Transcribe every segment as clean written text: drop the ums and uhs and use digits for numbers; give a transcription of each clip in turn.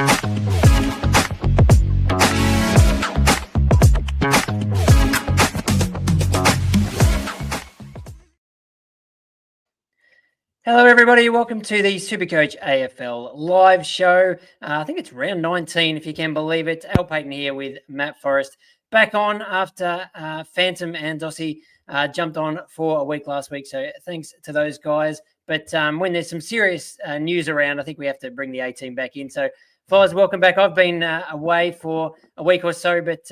Hello, everybody. Welcome to the SuperCoach AFL live show. I think it's round 19, if you can believe it. Al Paton here with Matt Forrest. Back on after Phantom and Dossie jumped on for a week last week. So thanks to those guys. But when there's some serious news around, I think we have to bring the A-team back in. So, fellas, welcome back. I've been away for a week or so, but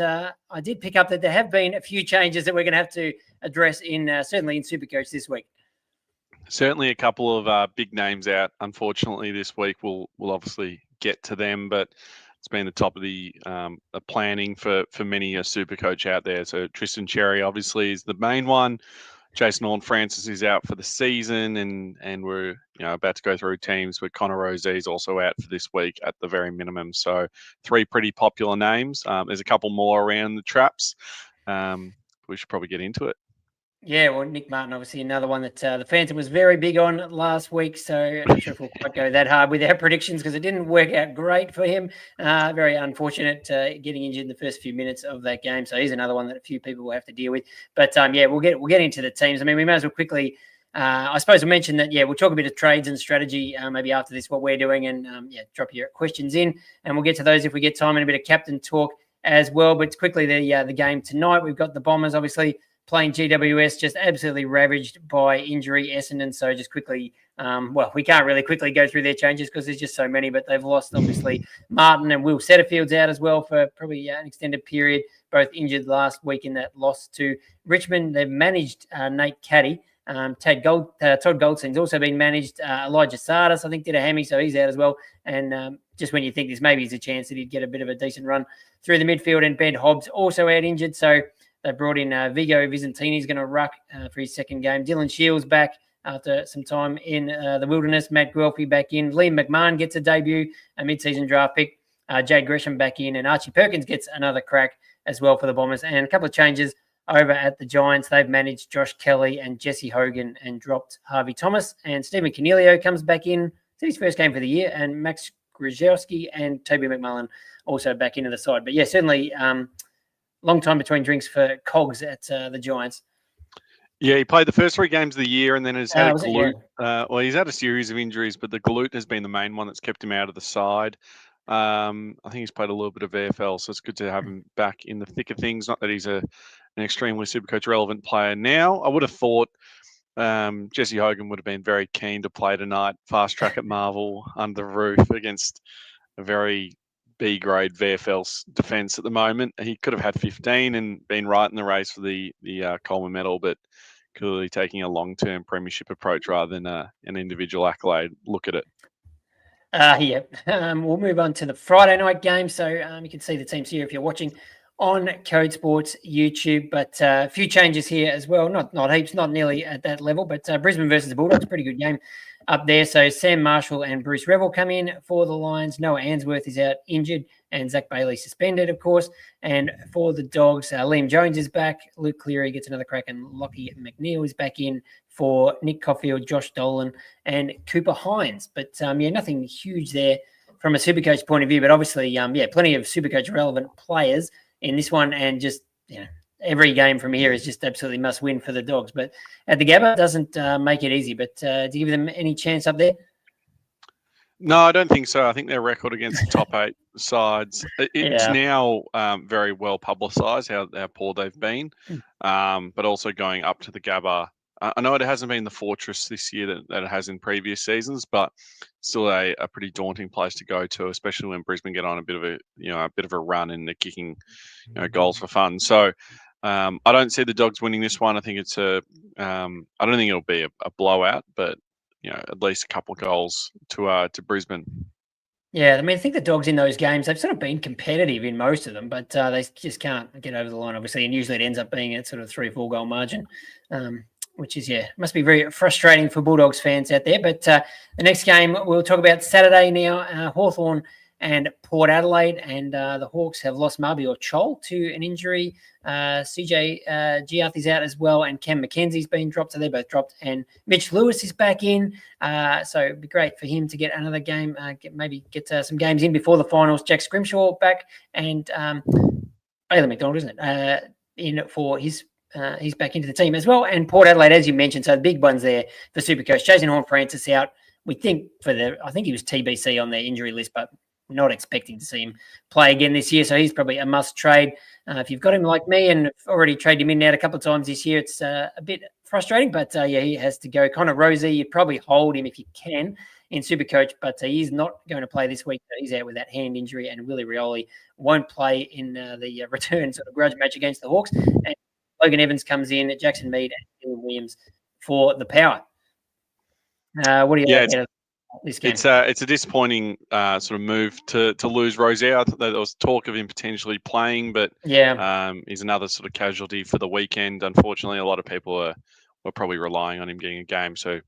I did pick up that there have been a few changes that we're going to have to address certainly in SuperCoach this week. Certainly a couple of big names out, unfortunately, this week. We'll obviously get to them, but it's been the top of the planning for many a SuperCoach out there. So Tristan Xerri obviously is the main one. Jason Horne-Francis is out for the season, and we're about to go through teams, but Connor Rozee is also out for this week at the very minimum. So 3 pretty popular names. There's a couple more around the traps. We should probably get into it. Yeah, well, Nick Martin, obviously another one that the Phantom was very big on last week, so I'm not sure if we'll quite go that hard with our predictions because it didn't work out great for him. Very unfortunate getting injured in the first few minutes of that game, so he's another one that a few people will have to deal with. But yeah, we'll get into the teams. I mean, we may as well quickly. I suppose we'll mention that. Yeah, we'll talk a bit of trades and strategy maybe after this, what we're doing, and drop your questions in, and we'll get to those if we get time, and a bit of captain talk as well. But quickly, the game tonight, we've got the Bombers obviously playing GWS, just absolutely ravaged by injury, Essendon. So just quickly, we can't really quickly go through their changes because there's just so many, but they've lost, obviously, Martin and Will Setterfield's out as well for probably an extended period, both injured last week in that loss to Richmond. They've managed Nate Caddy. Todd Goldstein's also been managed. Elijah Sardis, I think, did a hammy, so he's out as well. And just when you think there's maybe a chance that he'd get a bit of a decent run through the midfield, and Ben Hobbs also out injured. So they brought in Vigo Vizentini's going to ruck for his second game. Dylan Shields back after some time in the wilderness. Matt Guelphy back in. Liam McMahon gets a debut, a mid-season draft pick. Jade Gresham back in. And Archie Perkins gets another crack as well for the Bombers. And a couple of changes over at the Giants. They've managed Josh Kelly and Jesse Hogan and dropped Harvey Thomas. And Stephen Cornelio comes back in. It's his first game for the year. And Max Grzyzowski and Toby McMullen also back into the side. But yeah, certainly long time between drinks for Cogs at the Giants. Yeah, he played the first 3 games of the year and then has had a glute. He's had a series of injuries, but the glute has been the main one that's kept him out of the side. I think he's played a little bit of AFL, so it's good to have him back in the thick of things. Not that he's an extremely SuperCoach relevant player now. I would have thought Jesse Hogan would have been very keen to play tonight. Fast track at Marvel under the roof against a very B-grade VFL defence at the moment. He could have had 15 and been right in the race for the Coleman medal, but clearly taking a long-term premiership approach rather than an individual accolade look at it. We'll move on to the Friday night game. So you can see the teams here if you're watching on Code Sports YouTube, but a few changes here as well. Not heaps, not nearly at that level, but Brisbane versus the Bulldogs, pretty good game up there. So Sam Marshall and Bruce Revel come in for the Lions. Noah Answorth is out injured, and Zach Bailey suspended, of course. And for the Dogs, Liam Jones is back. Luke Cleary gets another crack, and Lockie McNeil is back in for Nick Caulfield, Josh Dolan, and Cooper Hines. But nothing huge there from a SuperCoach point of view. But obviously, plenty of SuperCoach relevant players in this one, and just every game from here is just absolutely must win for the Dogs. But at the Gabba, doesn't make it easy. But do you give them any chance up there? No, I don't think so. I think their record against the top 8 sides, it's now very well publicised how poor they've been, but also going up to the Gabba. I know it hasn't been the fortress this year that it has in previous seasons, but still a pretty daunting place to go to, especially when Brisbane get on a bit of a run and they're kicking goals for fun. So I don't see the Dogs winning this one. I think it's I don't think it'll be a blowout, but at least a couple of goals to Brisbane. Yeah, I mean, I think the Dogs in those games, they've sort of been competitive in most of them, but they just can't get over the line, obviously, and usually it ends up being at sort of 3-4 goal margin, which is, must be very frustrating for Bulldogs fans out there. But the next game we'll talk about Saturday now, Hawthorn and Port Adelaide. And the Hawks have lost Marby or Chol to an injury. CJ Giath is out as well, and Cam McKenzie's been dropped, so they're both dropped. And Mitch Lewis is back in, so it'd be great for him to get another game, get some games in before the finals. Jack Scrimshaw back, and Bailey McDonald, isn't it? In for his. He's back into the team as well. And Port Adelaide, as you mentioned, so the big ones there for Supercoach. Jason Horn-Francis out. We think I think he was TBC on their injury list, but not expecting to see him play again this year. So he's probably a must trade. If you've got him like me and already traded him in and out a couple of times this year, it's a bit frustrating, but he has to go. Connor Rozee, you'd probably hold him if you can in Supercoach, but he's not going to play this week. He's out with that hand injury, and Willie Rioli won't play in the return sort of grudge match against the Hawks. And Logan Evans comes in, Jackson Mead and Dylan Williams for the Power. What do you think of this game? It's a disappointing sort of move to lose Rozee. I thought there was talk of him potentially playing, but he's another sort of casualty for the weekend. Unfortunately, a lot of people were probably relying on him getting a game, so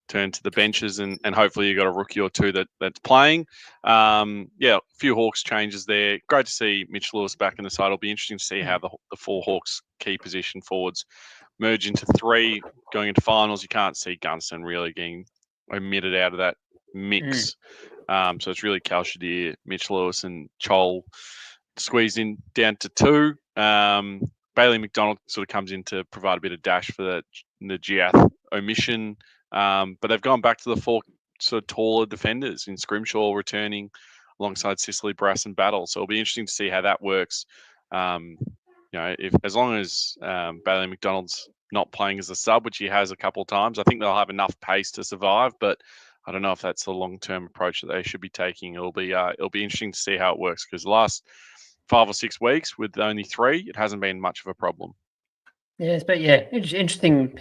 turn to the benches and hopefully you got a rookie or two that's playing. A few Hawks changes there. Great to see Mitch Lewis back in the side. It'll be interesting to see how the four Hawks key position forwards merge into three going into finals. You can't see Gunston really getting omitted out of that mix. So it's really Cal Shadir, Mitch Lewis and Chol squeezed in down to two. Bailey McDonald sort of comes in to provide a bit of dash for the Giath omission. But they've gone back to the four sort of taller defenders in Scrimshaw returning alongside Sicily, Brass and Battle. So it'll be interesting to see how that works. If as long as Bailey McDonald's not playing as a sub, which he has a couple of times, I think they'll have enough pace to survive. But I don't know if that's the long-term approach that they should be taking. It'll be interesting to see how it works, because the last 5 or 6 weeks with only 3, it hasn't been much of a problem. Yes, but interesting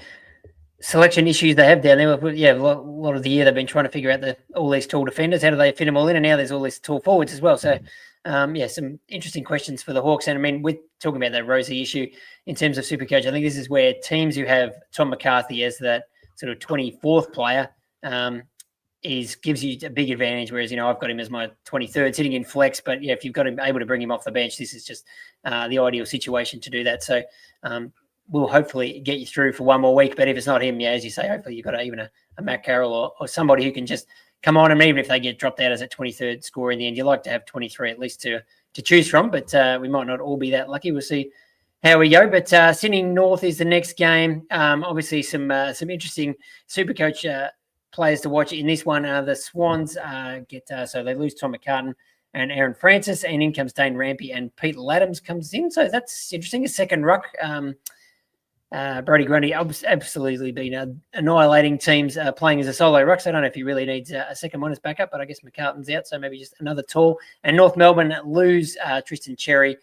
selection issues they have down there. A lot of the year they've been trying to figure out all these tall defenders. How do they fit them all in? And now there's all these tall forwards as well. So, some interesting questions for the Hawks. And I mean, we're talking about that Rozee issue in terms of Supercoach. I think this is where teams who have Tom McCarthy as that sort of 24th player gives you a big advantage. Whereas, I've got him as my 23rd sitting in flex. But if you've got him able to bring him off the bench, this is just the ideal situation to do that. So, we'll hopefully get you through for one more week. But if it's not him, as you say, hopefully you've got even a Matt Carroll or somebody who can just come on. And even if they get dropped out as a 23rd scorer in the end, you like to have 23 at least to choose from. But we might not all be that lucky. We'll see how we go. But Sydney North is the next game. Obviously, some interesting Supercoach players to watch in this one. The Swans so they lose Tom McCartan and Aaron Francis, and in comes Dane Rampy, and Pete Laddams comes in. So that's interesting. A second ruck. Brodie Grundy absolutely been annihilating teams playing as a solo ruck. So I don't know if he really needs a second one as backup, but I guess McCartan's out, so maybe just another tall. And North Melbourne lose Tristan Xerri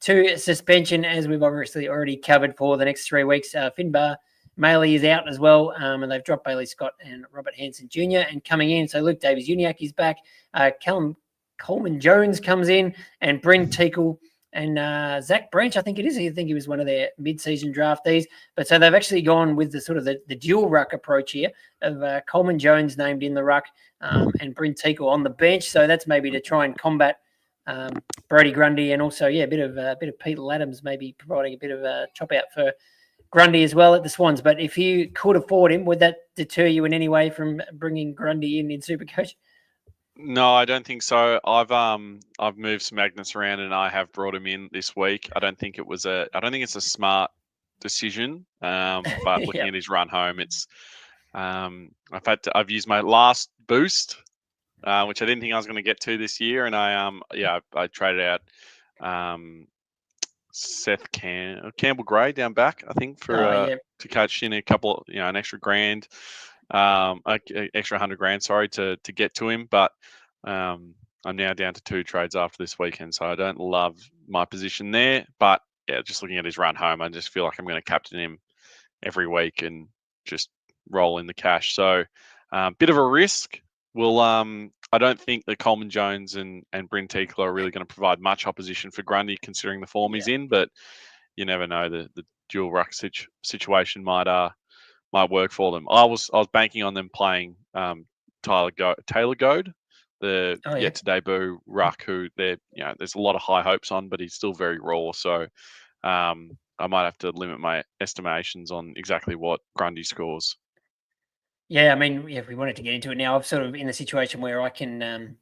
to suspension, as we've obviously already covered for the next 3 weeks. Finbar Maley is out as well, and they've dropped Bailey Scott and Robert Hanson Jr. And coming in, so Luke Davies-Uniacke is back. Callum Coleman-Jones comes in, and Bryn Teakle and Zach Branch, I think it is. I think he was one of their mid-season draftees. But so they've actually gone with the sort of the dual ruck approach here of Coleman Jones named in the ruck and Bryn Teakle on the bench. So that's maybe to try and combat Brodie Grundy, and also a bit of Pete Laddams, maybe providing a bit of a chop out for Grundy as well at the Swans. But if you could afford him, would that deter you in any way from bringing Grundy in Supercoach? No, I don't think so. I've moved some magnets around and I have brought him in this week. I don't think it's a smart decision. But looking at his run home, it's I've used my last boost, which I didn't think I was going to get to this year, and I traded out Seth Campbell Gray down back, I think, for to catch in a couple, an extra grand. Extra $100,000, to get to him, but I'm now down to 2 trades after this weekend, so I don't love my position there. But just looking at his run home, I just feel like I'm going to captain him every week and just roll in the cash. So bit of a risk. I don't think that Coleman Jones and Bryn Teakle are really going to provide much opposition for Grundy, considering the form he's in. But you never know, the dual ruck situation might work for them. I was banking on them playing Taylor Goad the yet to debut ruck, who there's a lot of high hopes on, but he's still very raw. So I might have to limit my estimations on exactly what Grundy scores. Yeah, I mean, if we wanted to get into it now, I'm sort of in the situation where I can.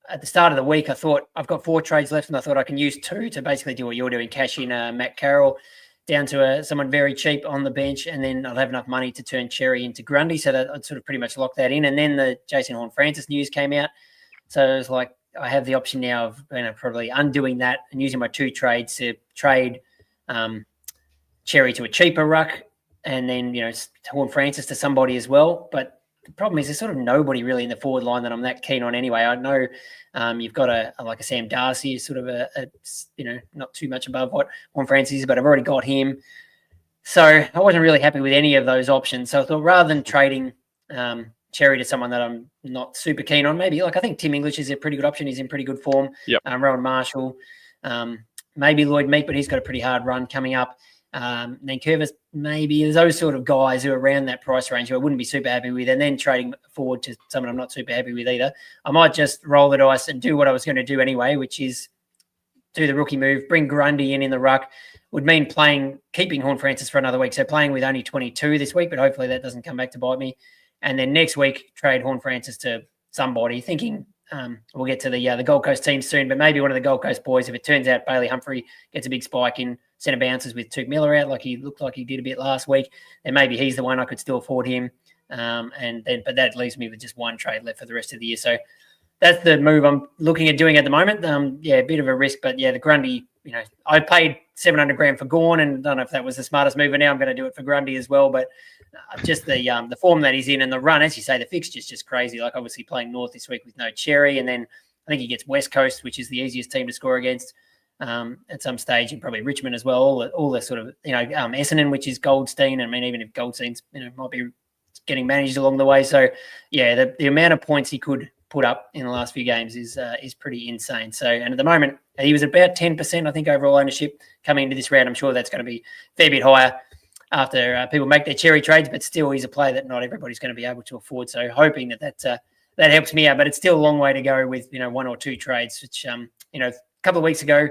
At the start of the week, I thought I've got 4 trades left, and I thought I can use 2 to basically do what you're doing, cash in Matt Carroll down to someone very cheap on the bench, and then I'll have enough money to turn Xerri into Grundy, so that I'd sort of pretty much lock that in. And then the Jason Horne-Francis news came out, so it was like I have the option now of probably undoing that and using my 2 trades to trade Xerri to a cheaper ruck, and then Horne-Francis to somebody as well. But the problem is there's sort of nobody really in the forward line that I'm that keen on anyway. I know you've got a Sam Darcy, sort of a not too much above what Horne-Francis is, but I've already got him. So I wasn't really happy with any of those options. So I thought rather than trading Xerri to someone that I'm not super keen on, maybe I think Tim English is a pretty good option. He's in pretty good form. Yep. Rowan Marshall, maybe Lloyd Meek, but he's got a pretty hard run coming up. Then Curvis, maybe there's those sort of guys who are around that price range who I wouldn't be super happy with, and then trading forward to someone I'm not super happy with either. I might just roll the dice and do what I was going to do anyway, which is do the rookie move, bring Grundy in the ruck. Would mean keeping Horne-Francis for another week, so playing with only 22 this week, but hopefully that doesn't come back to bite me. And then next week, trade Horne-Francis to somebody, thinking we'll get to the Gold Coast team soon, but maybe one of the Gold Coast boys, if it turns out Bailey Humphrey gets a big spike in centre bounces with Tuke Miller out, like he looked like he did a bit last week, then maybe he's the one I could still afford him. But that leaves me with just 1 trade left for the rest of the year. So that's the move I'm looking at doing at the moment. A bit of a risk, but the Grundy, I paid 700 grand for Gawn, and I don't know if that was the smartest move. And now I'm going to do it for Grundy as well. But just the form that he's in and the run, as you say, the fixture's just crazy. Like obviously playing North this week with no Xerri, and then I think he gets West Coast, which is the easiest team to score against at some stage, and probably Richmond as well. All the sort of Essendon, which is Goldstein. I mean, even if Goldstein's might be getting managed along the way. So the amount of points he could put up in the last few games is pretty insane. So, and at the moment he was about 10%, I think, overall ownership coming into this round. I'm sure that's going to be a fair bit higher after people make their Xerri trades, but still he's a player that not everybody's going to be able to afford. So hoping that helps me out, but it's still a long way to go with 1 or 2 trades, which a couple of weeks ago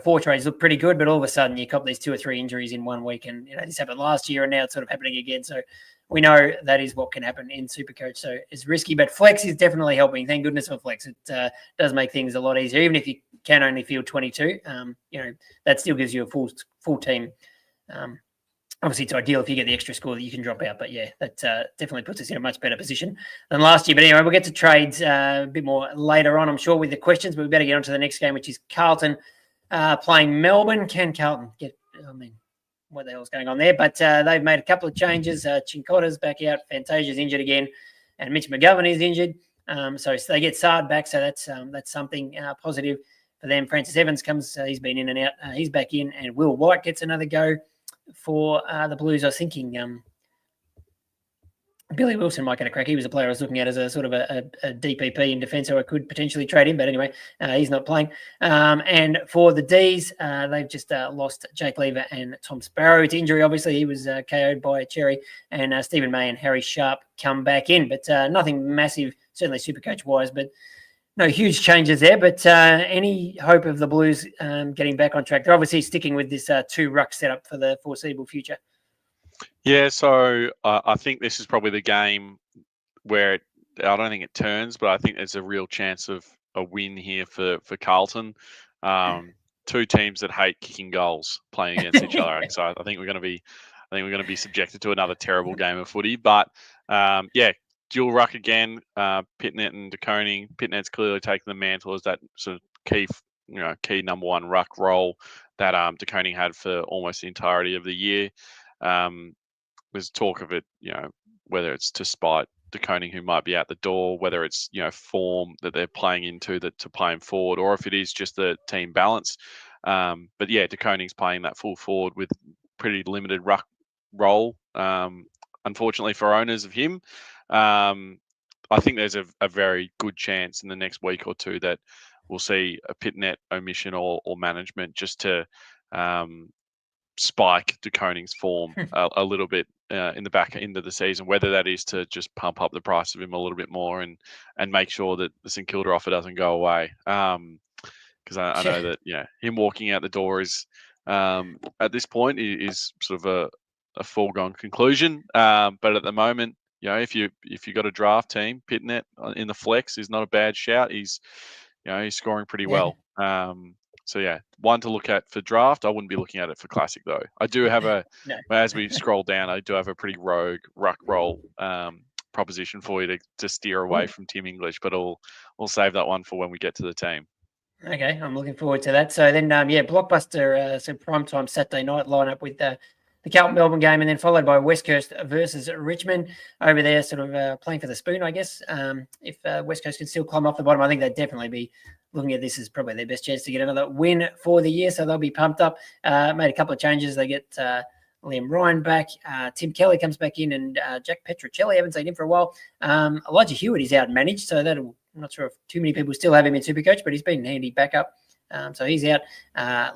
4 trades looked pretty good, but all of a sudden you cop these 2 or 3 injuries in 1 week, and this happened last year, and now it's sort of happening again. So we know that is what can happen in SuperCoach. So it's risky, but Flex is definitely helping. Thank goodness for Flex. It does make things a lot easier, even if you can only field 22. That still gives you a full team. Obviously, it's ideal if you get the extra score that you can drop out. But that definitely puts us in a much better position than last year. But anyway, we'll get to trades a bit more later on, I'm sure, with the questions. But we better get on to the next game, which is Carlton playing Melbourne. Can Carlton get? What the hell's going on there? But they've made a couple of changes. Chincotta's back out. Fantasia's injured again, and Mitch McGovern is injured. So they get Sard back. So that's something positive for them. Francis Evans comes. He's been in and out. He's back in, and Will White gets another go for the Blues. I was thinking Billy Wilson might get a crack. He was a player I was looking at as a sort of a DPP in defence, so I could potentially trade him. But anyway, he's not playing. And for the Ds, they've just lost Jake Lever and Tom Sparrow to injury. Obviously, he was KO'd by Xerri, and Stephen May and Harry Sharp come back in. But nothing massive, certainly SuperCoach-wise, but no huge changes there. But any hope of the Blues getting back on track? They're obviously sticking with this 2 ruck setup for the foreseeable future. Yeah, so I think this is probably the game where I don't think it turns, but I think there's a real chance of a win here for Carlton. 2 teams that hate kicking goals playing against each other. So I think we're going to be subjected to another terrible game of footy. But dual ruck again. Pitnet and De Koning. Pitnet's clearly taken the mantle as that sort of key number 1 ruck role that De Koning had for almost the entirety of the year. There's talk of it, whether it's to spite De Koning, who might be out the door, whether it's form that they're playing into to play him forward, or if it is just the team balance. But De Koning's playing that full forward with pretty limited ruck role. Unfortunately for owners of him, I think there's a very good chance in the next week or 2 that we'll see a Pitnet omission or management just to spike De Koning's form a little bit in the back end of the season, whether that is to just pump up the price of him a little bit more and make sure that the St Kilda offer doesn't go away. Because I know that him walking out the door is at this point is sort of a foregone conclusion. But at the moment, if you got a draft team, Pitnet in the flex is not a bad shout. He's scoring pretty well. So yeah, one to look at for draft. I wouldn't be looking at it for classic though. I do have as we scroll down, I do have a pretty rogue ruck roll proposition for you to steer away from Tim English, but we'll save that one for when we get to the team. Okay, I'm looking forward to that. So then, blockbuster, so primetime Saturday night lineup with the Carlton Melbourne game, and then followed by West Coast versus Richmond over there, sort of playing for the spoon, I guess. If West Coast can still climb off the bottom, I think they'd definitely be looking at this as probably their best chance to get another win for the year. So they'll be pumped up. Made a couple of changes. They get Liam Ryan back. Tim Kelly comes back in, and Jack Petruccelli. Haven't seen him for a while. Elijah Hewitt is out managed, so I'm not sure if too many people still have him in SuperCoach, but he's been a handy backup. So he's out.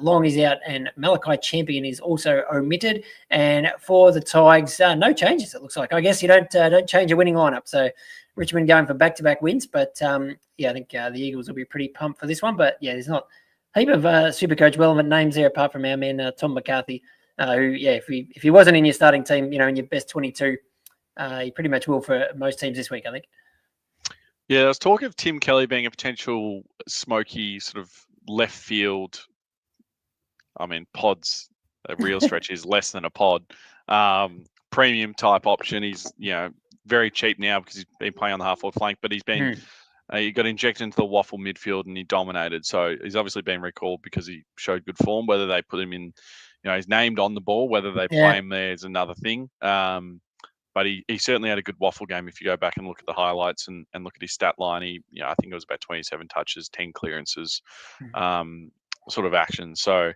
Long is out, and Malachi Champion is also omitted. And for the Tigers, no changes. It looks like. I guess you don't change a winning lineup. So Richmond going for back-to-back wins, but I think the Eagles will be pretty pumped for this one. But there's not a heap of SuperCoach relevant names there apart from our man Tom McCarthy, who if he wasn't in your starting team, in your best 22, he pretty much will for most teams this week, I think. Yeah, there was talk of Tim Kelly being a potential smoky sort of left field. I mean, pods, a real stretch is less than a pod. Premium type option. He's very cheap now because he's been playing on the half-forward flank, but he's been he got injected into the waffle midfield and he dominated. So he's obviously been recalled because he showed good form. Whether they put him in, he's named on the ball. Whether they play him there is another thing. But he certainly had a good waffle game. If you go back and look at the highlights and look at his stat line, I think it was about 27 touches, 10 clearances, sort of action. So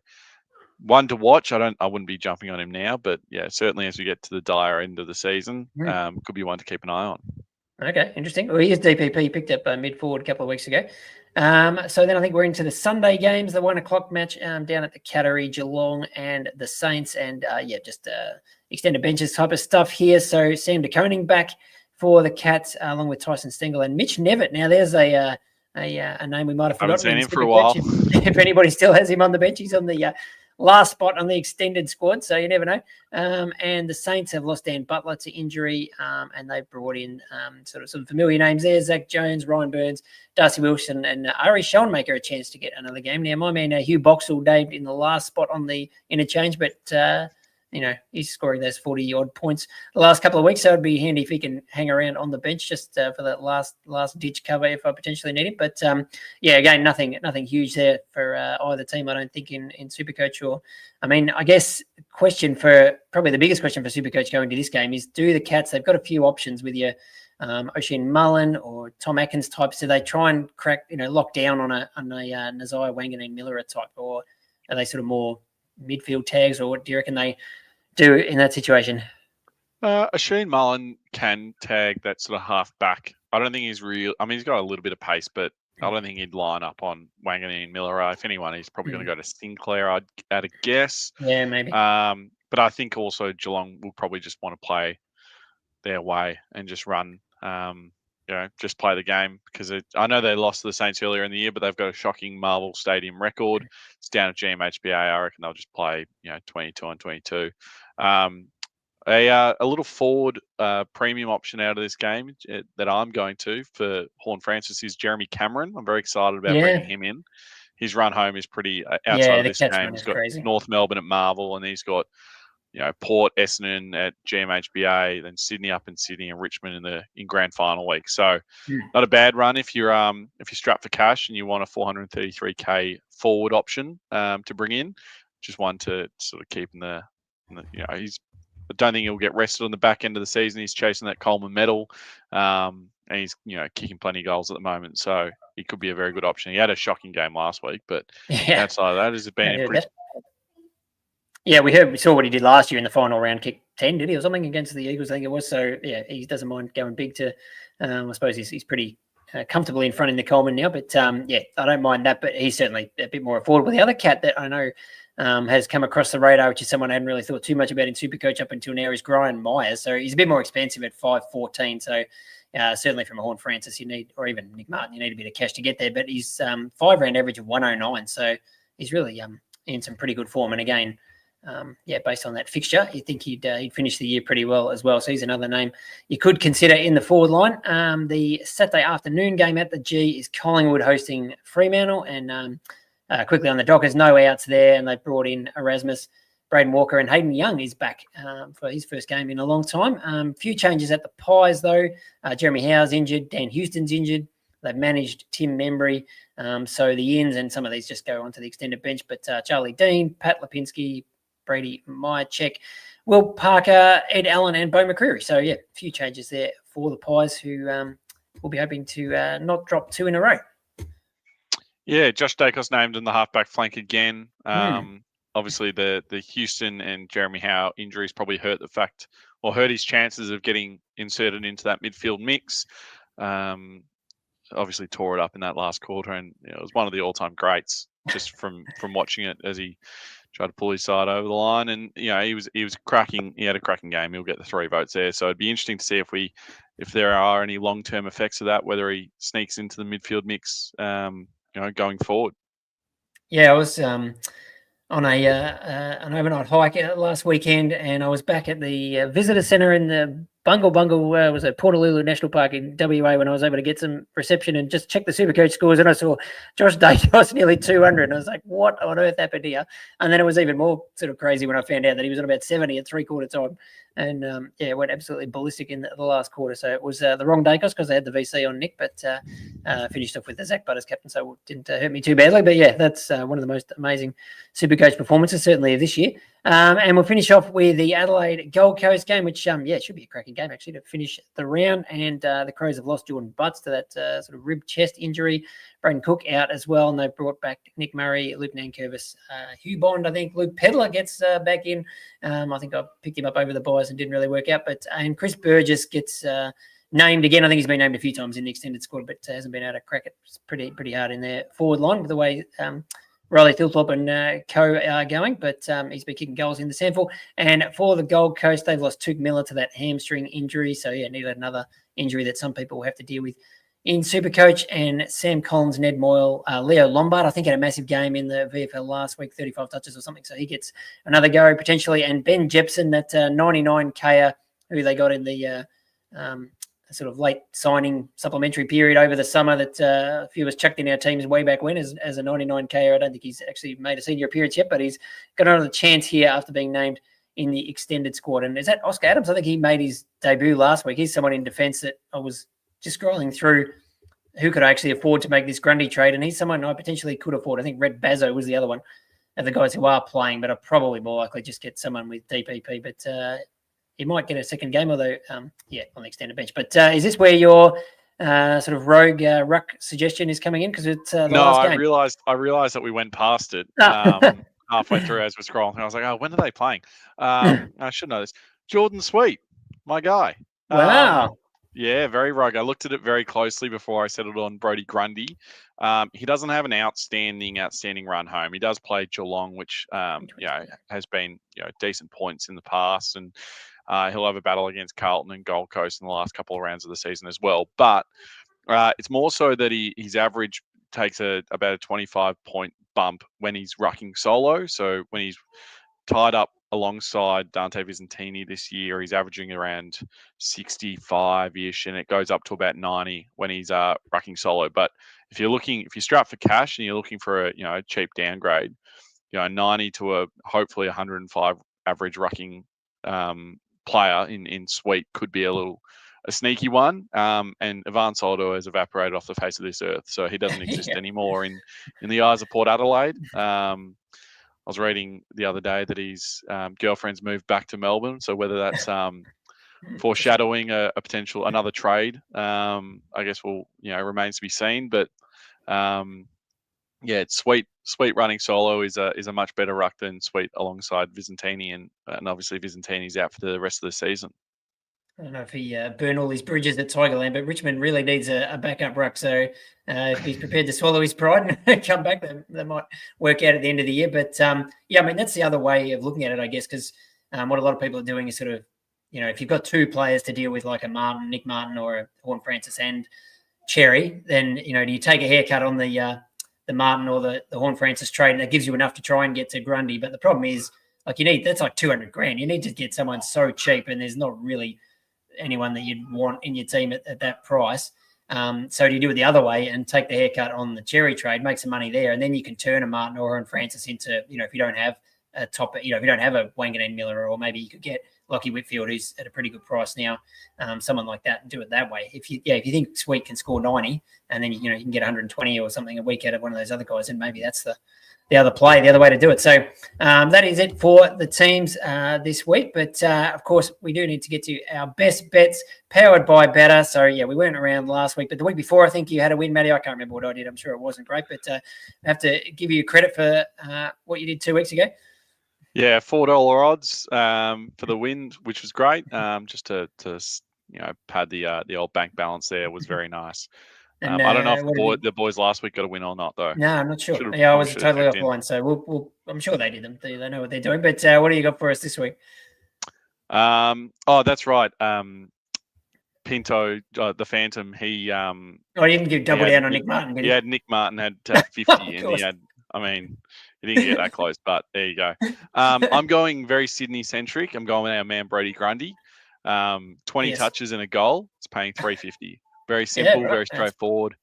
one to watch. I wouldn't be jumping on him now, but certainly as we get to the dire end of the season, could be one to keep an eye on. Okay, interesting. Well, he is DPP. He picked up mid-forward a couple of weeks ago. So then I think we're into the Sunday games, the 1 o'clock match down at the Cattery, Geelong and the Saints. And just extended benches type of stuff here. So Sam De Koning back for the Cats along with Tyson Stengel and Mitch Nevitt. Now there's a name we might have forgotten. Haven't seen him for a while. If anybody still has him on the bench, he's on the last spot on the extended squad, so you never know. And the Saints have lost Dan Butler to injury, and they've brought in sort of familiar names there: Zach Jones, Ryan Burns, Darcy Wilson, and Ari Schoenmaker a chance to get another game. Now, my man Hugh Boxall named in the last spot on the interchange, but he's scoring those 40-odd points the last couple of weeks, so it'd be handy if he can hang around on the bench just for that last-ditch cover if I potentially need it. But, again, nothing huge there for either team, I don't think, in SuperCoach. I guess probably the biggest question for SuperCoach going to this game is, do the Cats, they've got a few options with your Oisin Mullen or Tom Atkins types, do they try and lock down on a Nazai Wanganeen Miller type, or are they sort of more midfield tags, or what do you reckon they do in that situation? Oisin Mullen can tag that sort of half back. I don't think he's real. I mean, he's got a little bit of pace, but I don't think he'd line up on Wanganeen Miller. If anyone, he's probably going to go to Sinclair, I'd add a guess. Yeah, maybe. But I think also Geelong will probably just want to play their way and just run, just play the game, because I know they lost to the Saints earlier in the year, but they've got a shocking Marvel Stadium record. It's down at GMHBA. I reckon they'll just play, 22 on 22. A little forward premium option out of this game that I'm going to for Horn Francis is Jeremy Cameron. I'm very excited about bringing him in. His run home is pretty outside of this game. He's got crazy. North Melbourne at Marvel, and he's got Port, Essendon at GMHBA, then Sydney up in Sydney, and Richmond in grand final week. So not a bad run if you're strapped for cash and you want a 433k forward option to bring in. Just one to sort of keep in the I don't think he'll get rested on the back end of the season. He's chasing that Coleman medal, and he's kicking plenty of goals at the moment. So he could be a very good option. He had a shocking game last week, but outside of that, has been pretty. Yeah, we saw what he did last year in the final round, kick 10, did he, or something against the Eagles, I think it was. So, he doesn't mind going big to, I suppose he's pretty comfortably in front in the Coleman now. But, I don't mind that, but he's certainly a bit more affordable. The other cat that I know has come across the radar, which is someone I hadn't really thought too much about in Supercoach up until now, is Brian Myers. So he's a bit more expensive at 5.14. So certainly from a Horn Francis, you need, or even Nick Martin, you need a bit of cash to get there. But he's 5-round average of 109. So he's really in some pretty good form. And again, based on that fixture, you think he'd finish the year pretty well as well. So he's another name you could consider in the forward line. The Saturday afternoon game at the G is Collingwood hosting Fremantle, and quickly on the Dockers, no outs there, and they've brought in Erasmus, Braden Walker, and Hayden Young is back for his first game in a long time. Few changes at the Pies though. Jeremy Howe's injured, Dan Houston's injured. They've managed Tim Membry, so the ins and some of these just go onto the extended bench. But Charlie Dean, Pat Lipinski, Brady Myercheck, Will Parker, Ed Allen, and Bo McCreary. So, a few changes there for the Pies, who will be hoping to not drop 2 in a row. Yeah, Josh Dacos named in the halfback flank again. Obviously, the Houston and Jeremy Howe injuries probably hurt his chances of getting inserted into that midfield mix. Obviously, tore it up in that last quarter, and it was one of the all-time greats just from watching it as he tried to pull his side over the line. And he was cracking. He had a cracking game. He'll get the 3 votes there. So it'd be interesting to see if there are any long-term effects of that, whether he sneaks into the midfield mix, going forward. Yeah, I was on an overnight hike last weekend, and I was back at the visitor centre in the Bungle was at Portalulu National Park in WA when I was able to get some reception and just check the Supercoach scores, and I saw Josh Dacos nearly 200, and I was like, what on earth happened here? And then it was even more sort of crazy when I found out that he was on about 70 at 3/4 time, and went absolutely ballistic in the last quarter. So it was the wrong Dacos because I had the VC on Nick, but finished off with the Zach Butters captain, so it didn't hurt me too badly. But that's one of the most amazing Supercoach performances certainly of this year. And we'll finish off with the Adelaide Gold Coast game, which should be a cracking game actually to finish the round. And the Crows have lost Jordan Butts to that sort of rib chest injury. Braden Cook out as well, and they've brought back Nick Murray, Luke Nankervis, Hugh Bond. I think Luke Pedler gets back in. I think I picked him up over the buys and didn't really work out. And Chris Burgess gets named again. I think he's been named a few times in the extended squad, but hasn't been able to crack it pretty hard in their forward line with the way Riley Thilthorpe and co are going, but he's been kicking goals in the sample. And for the Gold Coast, they've lost Tuke Miller to that hamstring injury. So, needed another injury that some people will have to deal with in Supercoach. And Sam Collins, Ned Moyle, Leo Lombard, I think had a massive game in the VFL last week, 35 touches or something. So he gets another go potentially. And Ben Jepson, that 99K who they got in the sort of late signing supplementary period over the summer that a few of us chucked in our teams way back when as a 99K. I don't think he's actually made a senior appearance yet, but he's got another chance here after being named in the extended squad. And is that Oscar Adams? I think he made his debut last week. He's someone in defence that I was just scrolling through who could I actually afford to make this Grundy trade, and he's someone I potentially could afford. I think Red Bazzo was the other one of the guys who are playing, but I'll probably more likely just get someone with DPP. But he might get a second game, although, on the extended bench. But is this where your sort of rogue ruck suggestion is coming in? Because it's the last game. I realized that we went past it halfway through as we're scrolling. I was like, oh, when are they playing? I should know this. Jordan Sweet, my guy. Wow. Yeah, very rogue. I looked at it very closely before I settled on Brodie Grundy. He doesn't have an outstanding run home. He does play Geelong, which has been decent points in the past, and he'll have a battle against Carlton and Gold Coast in the last couple of rounds of the season as well. But it's more so that his average takes about a 25-point bump when he's rucking solo. So when he's tied up alongside Dante Vicentini this year, he's averaging around 65-ish, and it goes up to about 90 when he's rucking solo. But if you're strapped for cash and you're looking for a cheap downgrade, 90 to a hopefully 105 average rucking player in Sweet could be a sneaky one. And Ivan Soldo has evaporated off the face of this earth, so he doesn't exist anymore in the eyes of Port Adelaide. I was reading the other day that his girlfriend's moved back to Melbourne. So whether that's foreshadowing a potential another trade, I guess remains to be seen. But it's Sweet running solo is a much better ruck than Sweet alongside Vicentini, and obviously Vicentini's out for the rest of the season. I don't know if he burned all his bridges at Tigerland, but Richmond really needs a backup ruck. So if he's prepared to swallow his pride and come back, that might work out at the end of the year. But yeah, I mean, that's the other way of looking at it, I guess, because what a lot of people are doing is sort of, if you've got two players to deal with, like a Nick Martin or a Horne-Francis and Xerri, then, do you take a haircut on the Martin or the Horne-Francis trade, and that gives you enough to try and get to Grundy. But the problem is, like, that's like $200,000. You need to get someone so cheap, and there's not really anyone that you'd want in your team at that price. So do you do it the other way and take the haircut on the Xerri trade, make some money there, and then you can turn a Martin or a Francis into, if you don't have a top, if you don't have a Wangan Miller, or maybe you could get Lockie Whitfield, who's at a pretty good price now, someone like that, and do it that way. If you think Sweet can score 90, and then you can get 120 or something a week out of one of those other guys, and maybe that's the other way to do it. So that is it for the teams this week. But of course, we do need to get to our best bets powered by Better. So yeah, we weren't around last week, but the week before, I think you had a win, Matty. I can't remember what I did. I'm sure it wasn't great, but I have to give you credit for what you did 2 weeks ago. Yeah, $4 odds for the win, which was great. Just to pad the old bank balance there was very nice. And, I don't know if the boys last week got a win or not, though. No, I'm not sure. I was totally offline, so I'm sure they did them. They know what they're doing. But what do you got for us this week? That's right. Pinto, the Phantom, he... he didn't give double down on Nick Martin, did he? Yeah, Nick Martin had 50, and he had... he didn't get that close, but there you go. I'm going very Sydney-centric. I'm going with our man, Brodie Grundy. 20 touches and a goal. It's paying $350. Very simple, very straightforward.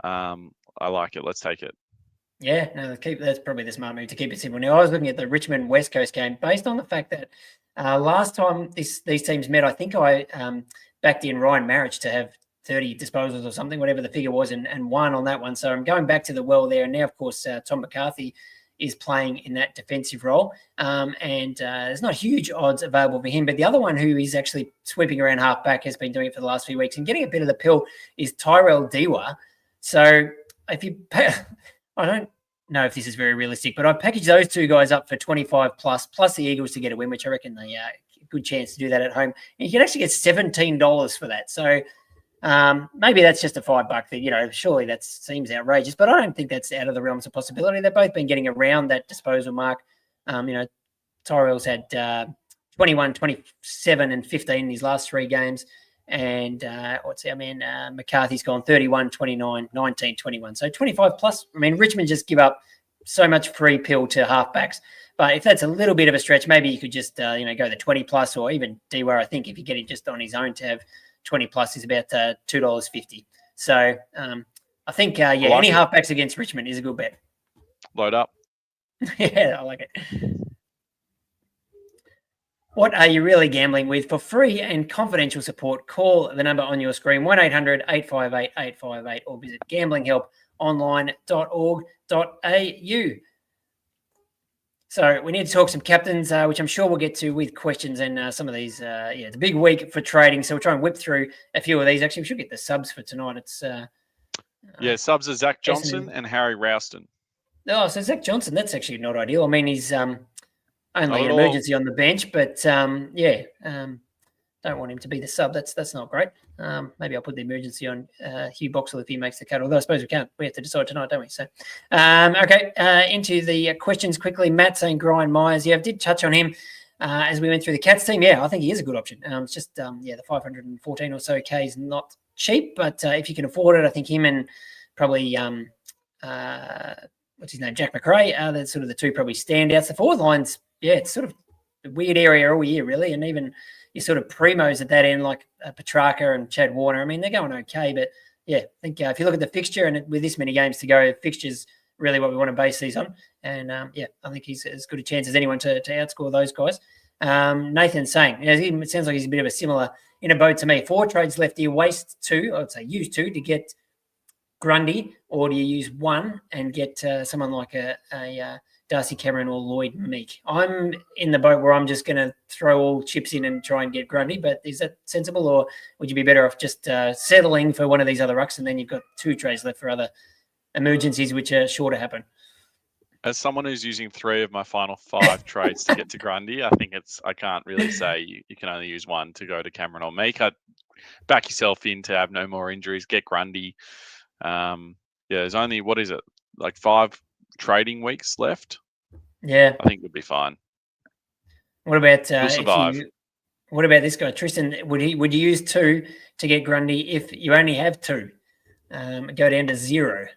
I like it. Let's take it. Yeah, no, that's probably the smart move to keep it simple. Now, I was looking at the Richmond West Coast game based on the fact that last time these teams met, I think I backed in Ryan Marriage to have 30 disposals or something, whatever the figure was, and won on that one. So I'm going back to the well there. And now, of course, Tom McCarthy is playing in that defensive role. And there's not huge odds available for him. But the other one who is actually sweeping around halfback, has been doing it for the last few weeks and getting a bit of the pill, is Tyrell Dewa. So if you pay, I don't know if this is very realistic, but I've packaged those two guys up for 25 plus the Eagles to get a win, which I reckon they a good chance to do that at home. And you can actually get $17 for that. So maybe that's just a $5 thing. Surely that seems outrageous, but I don't think that's out of the realms of possibility. They've both been getting around that disposal mark. Tyrell's had 21, 27, and 15 in his last 3 games. And McCarthy's gone 31, 29, 19, 21. So 25 plus. I mean, Richmond just give up so much free pill to halfbacks. But if that's a little bit of a stretch, maybe you could just, go the 20 plus, or even Dewa. I think if you get it just on his own to have 20 plus is about $2.50. So I think, any halfbacks against Richmond is a good bet. Load up. Yeah, I like it. What are you really gambling with? For free and confidential support, call the number on your screen, 1-800-858-858, or visit gamblinghelponline.org.au. So we need to talk some captains, which I'm sure we'll get to with questions and some of these. It's a big week for trading, so we'll try and whip through a few of these. Actually, we should get the subs for tonight. It's subs are Zach Johnson and Harry Rouston. Oh, so Zach Johnson, that's actually not ideal. I mean, he's only an emergency on the bench, but don't want him to be the sub. That's not great. Maybe I'll put the emergency on Hugh Boxall if he makes the cut, although I suppose we can't. We have to decide tonight, don't we? So, into the questions quickly. Matt saying Brian Myers. Yeah, I did touch on him as we went through the Cats team. Yeah, I think he is a good option. It's just, the 514 or so K is not cheap, but if you can afford it, I think him and probably, what's his name, Jack McRae, they're sort of the two probably standouts. The forward lines, it's sort of a weird area all year, really, and even your sort of primos at that end, like Petrarca and Chad Warner. I mean, they're going okay, but I think if you look at the fixture and with this many games to go, fixture's really what we want to base these on. And I think he's as good a chance as anyone to outscore those guys. Nathan's saying, it sounds like he's a bit of a similar in a boat to me. 4 trades left. Do you waste 2? I would say use 2 to get Grundy, or do you use 1 and get someone like a Darcy Cameron or Lloyd Meek? I'm in the boat where I'm just going to throw all chips in and try and get Grundy, but is that sensible, or would you be better off just settling for one of these other rucks, and then you've got 2 trades left for other emergencies which are sure to happen? As someone who's using 3 of my final 5 trades to get to Grundy, I think I can't really say you can only use one to go to Cameron or me. Back yourself in to have no more injuries, get Grundy. There's only, what is it, like 5 trading weeks left? Yeah. I think we'll be fine. What about We'll survive. what about this guy, Tristan? Would you use 2 to get Grundy if you only have 2? Go down to 0.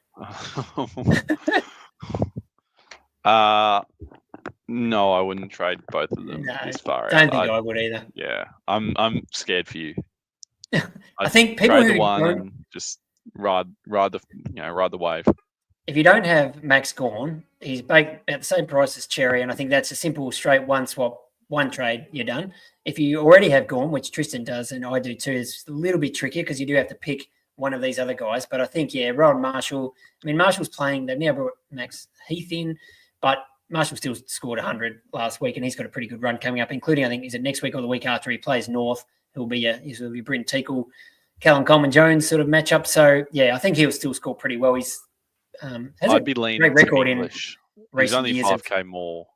No, I wouldn't trade both of them this far out. Don't think I would either. Yeah, I'm scared for you. I think people trade who the one and just ride the wave. If you don't have Max Gawn, he's about the same price as Xerri, and I think that's a simple, straight one swap, one trade, you're done. If you already have Gawn, which Tristan does, and I do too, it's a little bit trickier because you do have to pick one of these other guys. But I think, Rod Marshall, Marshall's playing, they've now brought Max Heath in, but Marshall still scored 100 last week, and he's got a pretty good run coming up, including, I think, is it next week or the week after he plays North? He'll be Bryn Teakle, Callum Coleman-Jones sort of matchup. So, I think he'll still score pretty well. He's I'd be leaning record English. He's only 5K more.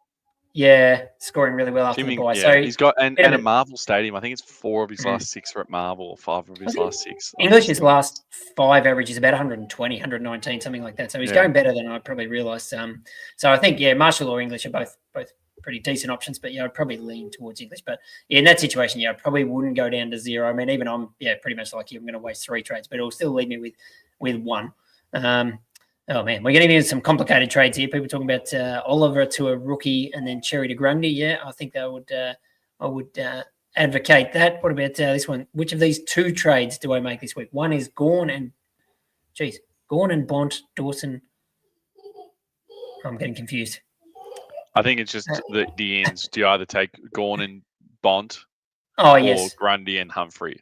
Yeah, scoring really well after the bye. So he's got and a Marvel Stadium. I think it's 4 of his last 6 are at Marvel, or 5 of his last 6. English's last 5 average is about 120, 119, something like that. So he's going better than I probably realised. So I think Marshall or English are both pretty decent options, but I'd probably lean towards English. But in that situation, I probably wouldn't go down to 0. Even I'm pretty much like you. I'm going to waste 3 trades, but it'll still leave me with 1. Oh man, we're getting into some complicated trades here. People talking about Oliver to a rookie and then Xerri to Grundy. Yeah, I think I would advocate that. What about this one? Which of these 2 trades do I make this week? One is Gawn and Bont Dawson. I'm getting confused. I think it's just the ends. Do you either take Gawn and Bont or Grundy and Humphrey?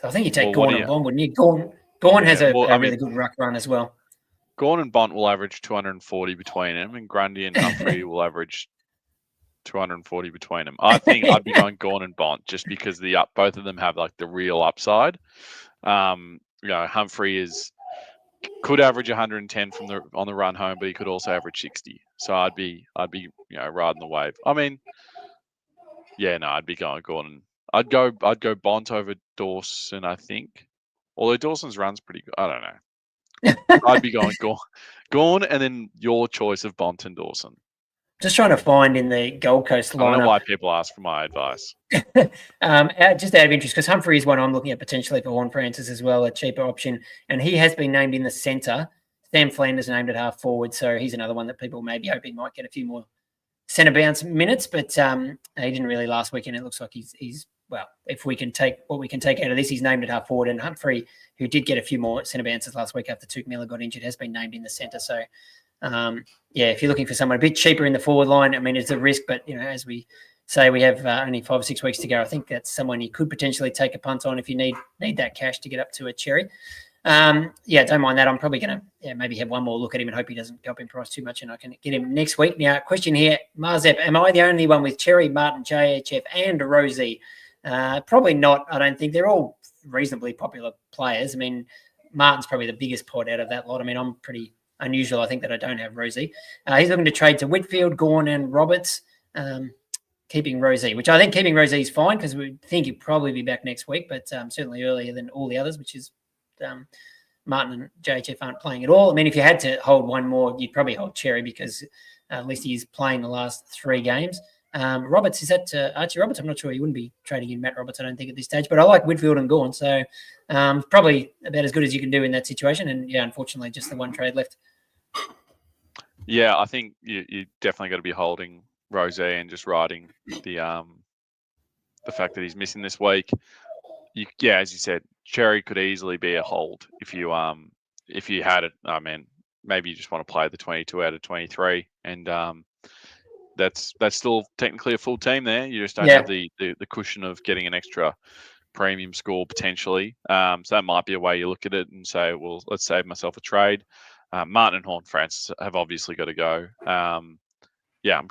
I think you take Gawn and Bont, wouldn't you? Gawn has a really good ruck run as well. Gawn and Bont will average 240 between them, and Grundy and Humphrey will average 240 between them. I think I'd be going Gawn and Bont just because both of them have like the real upside. Humphrey could average 110 on the run home, but he could also average 60. So I'd be riding the wave. I'd be going Gawn. I'd go Bont over Dawson, I think. Although Dawson's run's pretty good. I don't know. I'd be going Gawn and then your choice of Bont and Dawson. Just trying to find in the Gold Coast lineup. I don't know why people ask for my advice. Just out of interest, because Humphrey is one I'm looking at potentially for Horn Francis as well, a cheaper option. And he has been named in the centre. Sam Flanders named at half forward. So he's another one that people may be hoping might get a few more centre bounce minutes. But he didn't really last weekend. It looks like he's well, if we can take what we can take out of this, he's named at half forward. And Humphrey, who did get a few more centre bounces last week after Tuke Miller got injured, has been named in the centre. So, if you're looking for someone a bit cheaper in the forward line, it's a risk. But, as we say, we have only 5 or 6 weeks to go. I think that's someone you could potentially take a punt on if you need that cash to get up to a Xerri. Don't mind that. I'm probably going to maybe have one more look at him and hope he doesn't go up in price too much and I can get him next week. Now, question here, Marzep, am I the only one with Xerri, Martin, JHF and Rozee? Probably not. I don't think. They're all reasonably popular players. Martin's probably the biggest pot out of that lot. I'm pretty unusual, I think, that I don't have Rozee. He's looking to trade to Whitfield, Gawn and Roberts, keeping Rozee, which I think keeping Rozee is fine because we think he'll probably be back next week, but certainly earlier than all the others, which is Martin and JHF aren't playing at all. If you had to hold one more, you'd probably hold Xerri because at least he's playing the last 3 games. Roberts, is that Archie Roberts? I'm not sure. He wouldn't be trading in Matt Roberts, I don't think, at this stage. But I like Whitfield and Gawn, so probably about as good as you can do in that situation. And, unfortunately, just the one trade left. Yeah, I think you definitely got to be holding Rozee and just riding the fact that he's missing this week. As you said, Xerri could easily be a hold if you had it. Maybe you just want to play the 22 out of 23 and that's still technically a full team there. You just don't have the cushion of getting an extra premium score potentially. So that might be a way you look at it and say, well, let's save myself a trade. Martin and Horn Francis have obviously got to go. I'm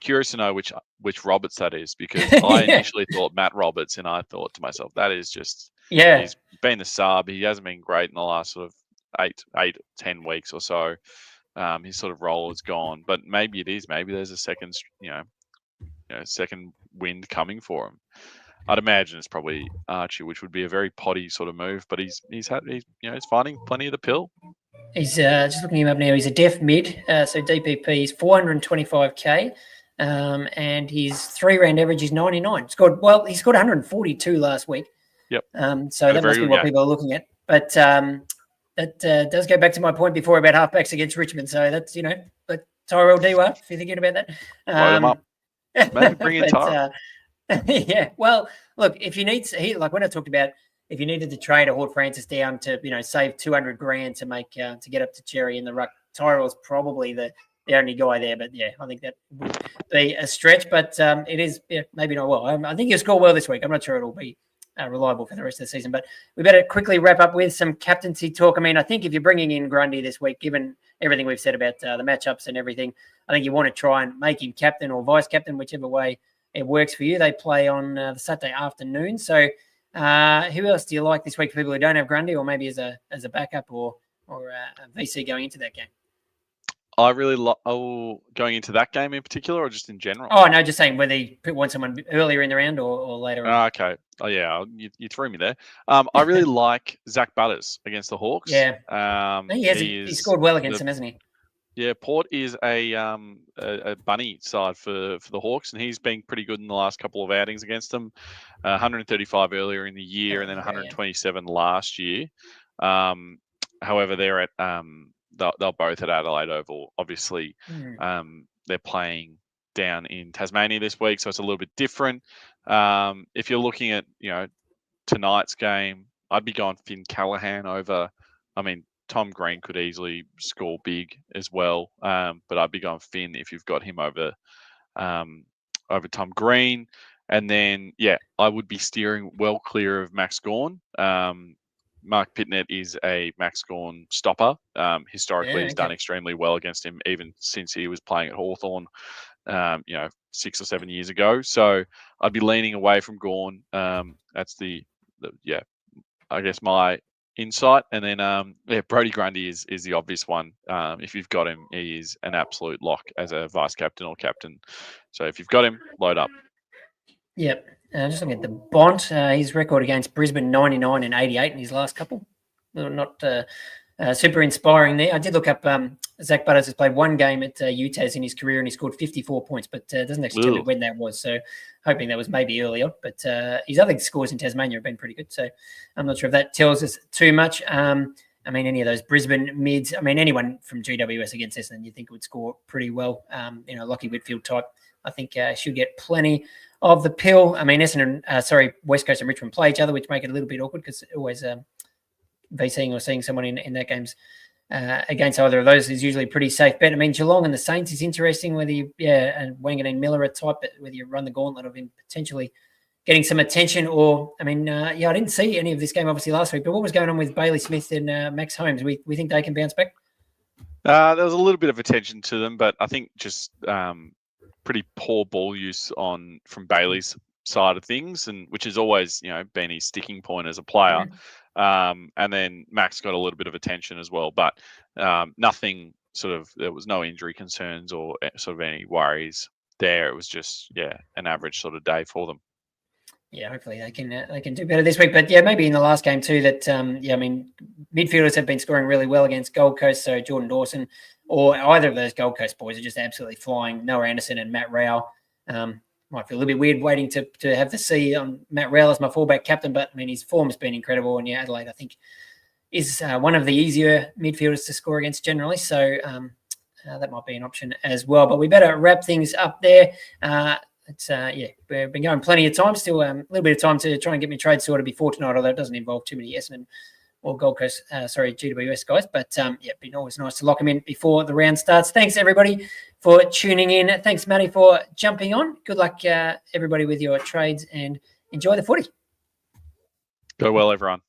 curious to know which Roberts that is because I initially thought Matt Roberts and I thought to myself, that is just, he's been the sub. He hasn't been great in the last sort of 8-10 weeks or so. his sort of role is gone. But maybe it is. Maybe there's a second, second wind coming for him. I'd imagine it's probably Archie, which would be a very potty sort of move. But he's finding plenty of the pill. He's just looking him up now. He's a def mid, so DPP is 425k, and his 3-round average is 99. He scored 142 last week. Yep. So that must be what people are looking at. But that does go back to my point before about halfbacks against Richmond. So that's but Tyrell Dewar, if you're thinking about that. Light him up. Maybe bring in Tyrell. Yeah. Well, look, if you need, like when I talked about, if you needed to trade a Hort Francis down to, save 200 grand to make to get up to Xerri in the ruck, Tyrell's probably the only guy there. But yeah, I think that would be a stretch. But it is maybe not well. I think he'll score well this week. I'm not sure it'll be reliable for the rest of the season. But we better quickly wrap up with some captaincy talk. I mean, I think if you're bringing in Grundy this week, given everything we've said about the matchups and everything, I think you want to try and make him captain or vice captain, whichever way it works for you. They play on the Saturday afternoon. So who else do you like this week for people who don't have Grundy, or maybe as a backup or a VC going into that game? I really going into that game in particular, or just in general? Oh, no, just saying whether you want someone earlier in the round or later on. Okay. Oh, yeah, you threw me there. I really like Zach Butters against the Hawks. Yeah. He scored well against them, hasn't he? Yeah, Port is a bunny side for the Hawks, and he's been pretty good in the last couple of outings against them. 135 earlier in the year, and then 127 last year. However, they're at they're both at Adelaide Oval. Obviously, they're playing down in Tasmania this week, so it's a little bit different. If you're looking at tonight's game, I'd be going Finn Callaghan over. I mean, Tom Green could easily score big as well, but I'd be going Finn if you've got him over Tom Green. And then, I would be steering well clear of Max Gawn. Mark Pitnett is a Max Gawn stopper. Historically, he's done extremely well against him, even since he was playing at Hawthorn, 6 or 7 years ago. So I'd be leaning away from Gawn. That's I guess my insight. And then Brodie Grundy is the obvious one. If you've got him, he is an absolute lock as a vice captain or captain. So if you've got him, load up. Yep. Just looking at the Bont, his record against Brisbane, 99 and 88 in his last couple. Not super inspiring there. I did look up Zach Butters has played one game at UTAS in his career and he scored 54 points, but doesn't actually tell me when that was. So hoping that was maybe early on. But his other scores in Tasmania have been pretty good. So I'm not sure if that tells us too much. I mean, any of those Brisbane mids, I mean, anyone from GWS against Essendon you think would score pretty well. Lockie Whitfield type, I think should get plenty of the pill. I mean, West Coast and Richmond play each other, which make it a little bit awkward because always VCing or seeing someone in that game's against either of those is usually a pretty safe bet. I mean, Geelong and the Saints is interesting, whether you, and Wanganeen Miller a type, whether you run the gauntlet of him potentially getting some attention or, I mean, I didn't see any of this game obviously last week, but what was going on with Bailey Smith and Max Holmes? We think they can bounce back? There was a little bit of attention to them, but I think just pretty poor ball use from Bailey's side of things, and which has always been his sticking point as a player. And then Max got a little bit of attention as well, but nothing there was no injury concerns or sort of any worries there. It was just an average sort of day for them. Yeah, hopefully they can do better this week. But maybe in the last game too that I mean, midfielders have been scoring really well against Gold Coast. So Jordan Dawson or either of those Gold Coast boys are just absolutely flying. Noah Anderson and Matt Rowell. Might feel a little bit weird waiting to have the C on Matt Rowell as my fullback captain, but I mean his form's been incredible. And Adelaide I think is one of the easier midfielders to score against generally. So that might be an option as well. But we better wrap things up there. We've been going plenty of time, still a little bit of time to try and get my trade sorted before tonight, although it doesn't involve too many Essendon or Gold Coast, GWS guys. But it's been always nice to lock them in before the round starts. Thanks, everybody, for tuning in. Thanks, Matty, for jumping on. Good luck, everybody, with your trades and enjoy the footy. Go well, everyone.